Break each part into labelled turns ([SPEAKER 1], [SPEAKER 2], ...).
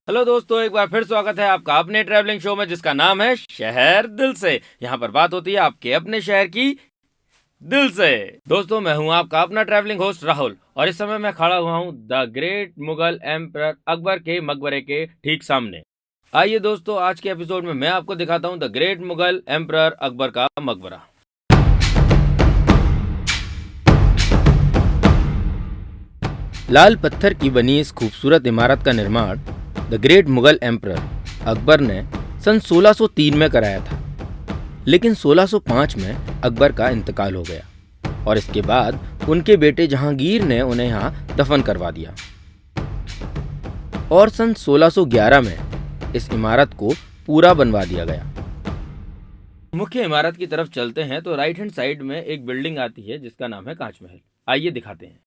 [SPEAKER 1] Hello दोस्तों, एक बार फिर स्वागत है आपका अपने ट्रैवलिंग शो में जिसका नाम है शहर दिल से। यहाँ पर बात होती है आपके अपने शहर की दिल से। दोस्तों, मैं हूँ आपका अपना ट्रैवलिंग होस्ट राहुल और इस समय मैं खड़ा हुआ हूँ the great Mughal emperor Akbar के मकबरे के ठीक सामने। आइए दोस्तों, आज के एपिसोड में मैं आपको दिखाता हूँ the great Mughal emperor Akbar का मकबरा। लाल पत्थर की बनी इस खूबसूरत इमारत का निर्माण the great Mughal emperor Akbar ने सन 1603 में कराया था, लेकिन 1605 में अकबर का इंतकाल हो गया और इसके बाद उनके बेटे जहांगीर ने उन्हें यहाँ दफन करवा दिया और सन 1611 में इस इमारत को पूरा बनवा दिया गया। मुख्य इमारत की तरफ चलते हैं तो राइट हैंड साइड में एक बिल्डिंग आती है जिसका नाम है कांच महल। आइए दिखाते हैं।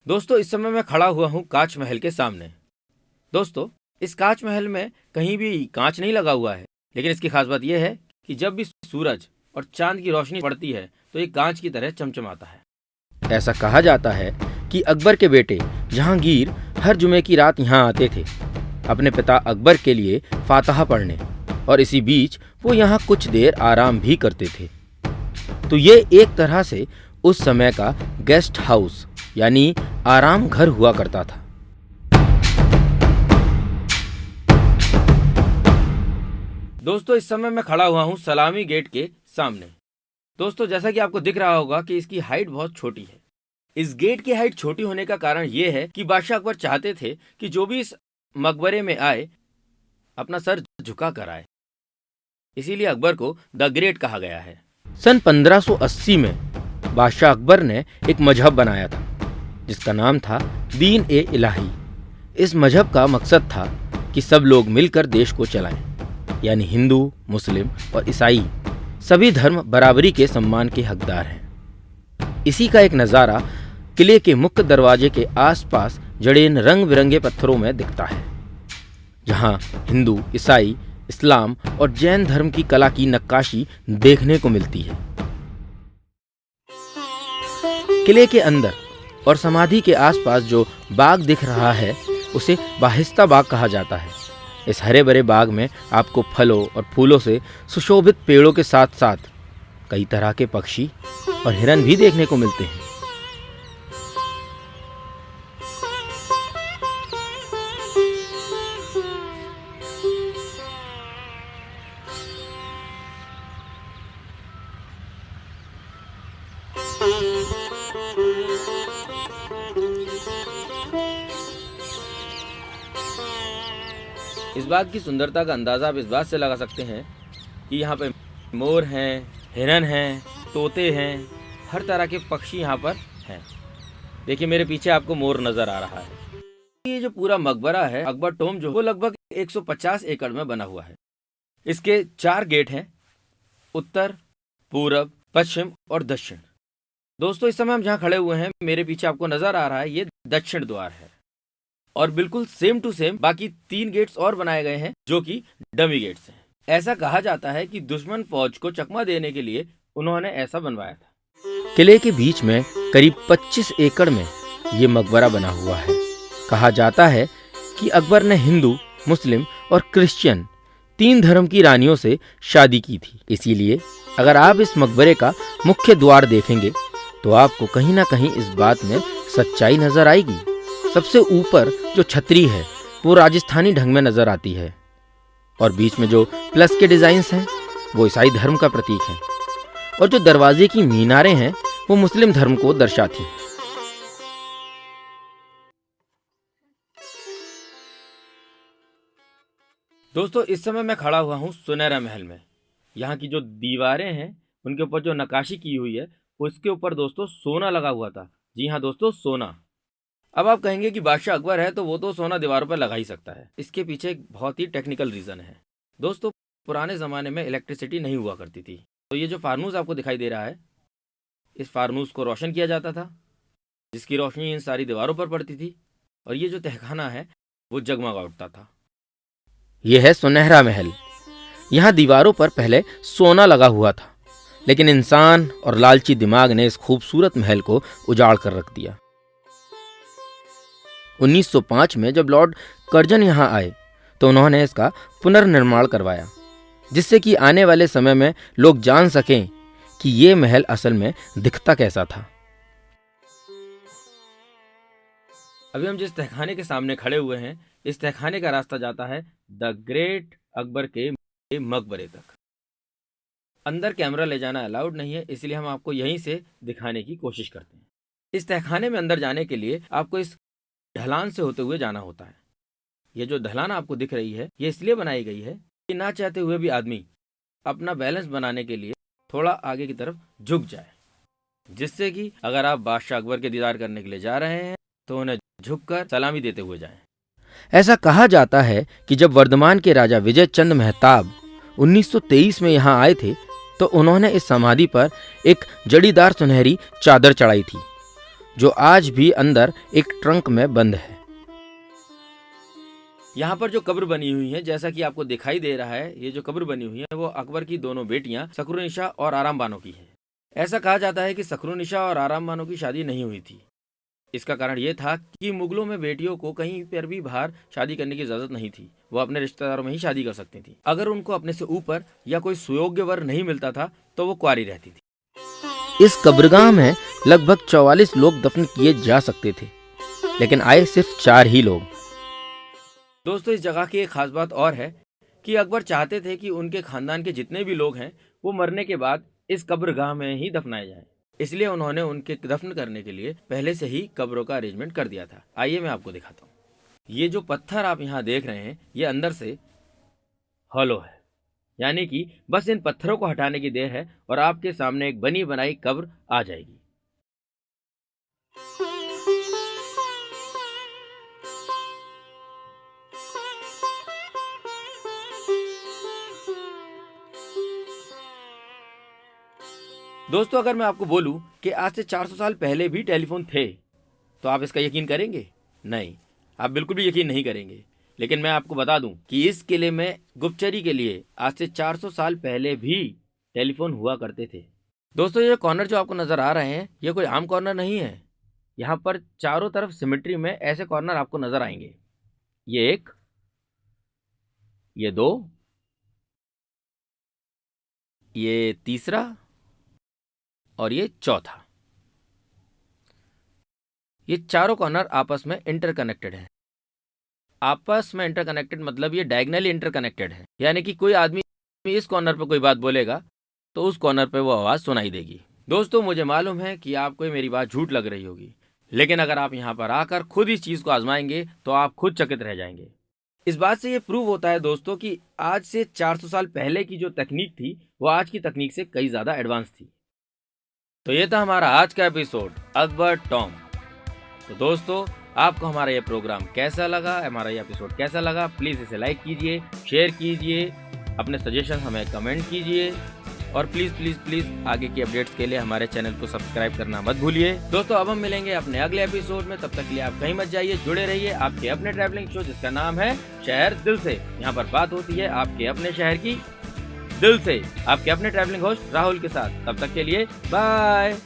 [SPEAKER 1] दोस्तों, इस समय मैं खड़ा हुआ हूँ कांच महल के सामने। दोस्तों, इस कांच महल में कहीं भी कांच नहीं लगा हुआ है, लेकिन इसकी खास बात यह है कि जब भी सूरज और चांद की रोशनी पड़ती है तो ये कांच की तरह चमचमाता है। ऐसा कहा जाता है कि अकबर के बेटे जहांगीर हर जुमे की रात यहाँ आते थे अपने पिता अकबर के लिए फातहा पढ़ने, और इसी बीच वो यहाँ कुछ देर आराम भी करते थे। तो ये एक तरह से उस समय का गेस्ट हाउस यानी आराम घर हुआ करता था। दोस्तों, इस समय मैं खड़ा हुआ हूँ सलामी गेट के सामने। दोस्तों, जैसा कि आपको दिख रहा होगा कि इसकी हाइट बहुत छोटी है। इस गेट की हाइट छोटी होने का कारण ये है कि बादशाह अकबर चाहते थे कि जो भी इस मकबरे में आए अपना सर झुका कर आए, इसीलिए अकबर को द ग्रेट कहा गया है। सन 1580 में बादशाह अकबर ने एक मजहब बनाया था जिसका नाम था दीन ए इलाही। इस मजहब का मकसद था कि सब लोग मिलकर देश को चलाएं, यानी हिंदू, मुस्लिम और ईसाई सभी धर्म बराबरी के सम्मान के हकदार हैं। इसी का एक नज़ारा किले के मुख्य दरवाजे के आसपास जड़े इन रंग बिरंगे पत्थरों में दिखता है, जहां हिंदू, ईसाई, इस्लाम और जैन धर्म की कला की नक्काशी देखने को मिलती है। किले के अंदर और समाधि के आसपास जो बाग दिख रहा है उसे बाहिस्ता बाग कहा जाता है। इस हरे भरे बाग में आपको फलों और फूलों से सुशोभित पेड़ों के साथ साथ कई तरह के पक्षी और हिरन भी देखने को मिलते हैं। इस बाग की सुंदरता का अंदाज़ा आप इस बात से लगा सकते हैं कि यहाँ पे मोर हैं, हिरन हैं, तोते हैं, हर तरह के पक्षी यहाँ पर हैं। देखिए, मेरे पीछे आपको मोर नज़र आ रहा है। ये जो पूरा मकबरा है अकबर टोम जो वो लगभग 150 एकड़ में बना हुआ है। इसके 4 गेट हैं, उत्तर, पूरब, पश्चिम और दक्षिण। दोस्तों, इस समय हम जहाँ खड़े हुए हैं मेरे पीछे आपको नज़र आ रहा है ये दक्षिण द्वार है, और बिल्कुल सेम टू सेम बाकी 3 गेट्स और बनाए गए हैं जो कि डमी गेट्स हैं। ऐसा कहा जाता है कि दुश्मन फौज को चकमा देने के लिए उन्होंने ऐसा बनवाया था। किले के बीच में करीब 25 एकड़ में ये मकबरा बना हुआ है। कहा जाता है कि अकबर ने हिंदू, मुस्लिम और क्रिश्चियन 3 धर्म की रानियों से शादी की थी। इसीलिए अगर आप इस मकबरे का मुख्य द्वार देखेंगे तो आपको कहीं ना कहीं इस बात में सच्चाई नजर आएगी। सबसे ऊपर जो छतरी है वो राजस्थानी ढंग में नजर आती है, और बीच में जो प्लस के डिजाइन्स हैं वो ईसाई धर्म का प्रतीक है, और जो दरवाजे की मीनारें हैं वो मुस्लिम धर्म को दर्शाती हैं। दोस्तों, इस समय मैं खड़ा हुआ हूँ सुनहरा महल में। यहाँ की जो दीवारें हैं उनके ऊपर जो नक्काशी की हुई है उसके ऊपर दोस्तों सोना लगा हुआ था। जी हाँ दोस्तों, सोना। अब आप कहेंगे कि बादशाह अकबर है तो वो तो सोना दीवारों पर लगा ही सकता है। इसके पीछे एक बहुत ही टेक्निकल रीज़न है। दोस्तों, पुराने ज़माने में इलेक्ट्रिसिटी नहीं हुआ करती थी, तो ये जो फार्नूस आपको दिखाई दे रहा है, इस फार्नूस को रोशन किया जाता था, जिसकी रोशनी इन सारी दीवारों पर पड़ती थी, और ये जो तहखाना है वो जगमगा उठता था। यह है सुनहरा महल। यहाँ दीवारों पर पहले सोना लगा हुआ था, लेकिन इंसान और लालची दिमाग ने इस खूबसूरत महल को उजाड़ कर रख दिया। 1905 में जब लॉर्ड कर्जन यहाँ आए तो उन्होंने इसका पुनर्निर्माण करवाया, जिससे कि आने वाले समय में लोग जान सकें कि ये महल असल में दिखता कैसा था। अभी हम जिस तहखाने के सामने खड़े हुए हैं, इस तहखाने का रास्ता जाता है द ग्रेट अकबर के मकबरे तक। अंदर कैमरा ले जाना अलाउड नहीं है, इसलिए हम आपको यहीं से दिखाने की कोशिश करते हैं। इस तहखाने में अंदर जाने के लिए आपको इस ढलान से होते हुए जाना होता है। ये जो ढलान आपको दिख रही है, ये इसलिए बनाई गई है कि ना चाहते हुए भी आदमी अपना बैलेंस बनाने के लिए थोड़ा आगे की तरफ झुक जाए, जिससे कि अगर आप बादशाह अकबर के दीदार करने के लिए जा रहे हैं तो उन्हें झुककर सलामी देते हुए जाएं। ऐसा कहा जाता है कि जब वर्धमान के राजा विजय चंद मेहताब 1923 में यहाँ आए थे, तो उन्होंने इस समाधि पर एक जड़ीदार सुनहरी चादर चढ़ाई थी, जो आज भी अंदर एक ट्रंक में बंद है। यहाँ पर जो कब्र बनी हुई है, जैसा कि आपको दिखाई दे रहा है, ये जो कब्र बनी हुई है वो अकबर की दोनों बेटियां सखरुनिशा और आराम बानो की है। ऐसा कहा जाता है कि सखरुनिशा और आराम बानो की शादी नहीं हुई थी। इसका कारण ये था कि मुगलों में बेटियों को कहीं पर भी बाहर शादी करने की इजाजत नहीं थी, वो अपने रिश्तेदारों में ही शादी कर सकती थी। अगर उनको अपने से ऊपर या कोई सुयोग्य वर नहीं मिलता था तो वो कुंवारी रहती थी। इस कब्रगाह में लगभग 44 लोग दफन किए जा सकते थे, लेकिन आए सिर्फ 4 ही लोग। दोस्तों, इस जगह की एक खास बात और है कि अकबर चाहते थे कि उनके खानदान के जितने भी लोग हैं वो मरने के बाद इस कब्रगाह में ही दफनाए जाएं। इसलिए उन्होंने उनके दफन करने के लिए पहले से ही कब्रों का अरेंजमेंट कर दिया था। आइए मैं आपको दिखाता हूँ। ये जो पत्थर आप यहाँ देख रहे हैं, ये अंदर से हॉलो है, यानी कि बस इन पत्थरों को हटाने की देर है और आपके सामने एक बनी बनाई कब्र आ जाएगी। दोस्तों, अगर मैं आपको बोलूं कि आज से 400 साल पहले भी टेलीफोन थे, तो आप इसका यकीन करेंगे? नहीं, आप बिल्कुल भी यकीन नहीं करेंगे। लेकिन मैं आपको बता दूं कि इस किले में गुप्तचरी के लिए आज से 400 साल पहले भी टेलीफोन हुआ करते थे। दोस्तों, ये कॉर्नर जो आपको नज़र आ रहे हैं, ये कोई आम कॉर्नर नहीं है। यहाँ पर चारों तरफ सिमेट्री में ऐसे कॉर्नर आपको नज़र आएंगे। ये 1, ये 2, ये 3 और ये 4। ये चारों कॉर्नर आपस में इंटरकनेक्टेड है। आपस में इंटरकनेक्टेड मतलब ये डायगनली इंटरकनेक्टेड है, यानी कि कोई आदमी इस कॉर्नर पर कोई बात बोलेगा तो उस कॉर्नर पे वो आवाज़ सुनाई देगी। दोस्तों, मुझे मालूम है कि आपको मेरी बात झूठ लग रही होगी, लेकिन अगर आप यहाँ पर आकर खुद इस चीज़ को आजमाएंगे तो आप खुद चकित रह जाएंगे। इस बात से ये प्रूव होता है दोस्तों कि आज से 400 साल पहले की जो तकनीक थी वो आज की तकनीक से कई ज़्यादा एडवांस थी। तो ये था हमारा आज का एपिसोड अकबर टॉम। तो दोस्तों, आपको हमारा ये प्रोग्राम कैसा लगा, हमारा ये एपिसोड कैसा लगा, प्लीज़ इसे लाइक कीजिए, शेयर कीजिए, अपने सजेशन हमें कमेंट कीजिए और प्लीज़ प्लीज़ प्लीज़ आगे की अपडेट्स के लिए हमारे चैनल को सब्सक्राइब करना मत भूलिए। दोस्तों, अब हम मिलेंगे अपने अगले एपिसोड में। तब तक के लिए आप कहीं मत जाइए, जुड़े रहिए आपके अपने ट्रैवलिंग शो जिसका नाम है शहर दिल से। यहाँ पर बात होती है आपके अपने शहर की दिल से, आपके अपने ट्रैवलिंग होस्ट राहुल के साथ। तब तक के लिए बाय।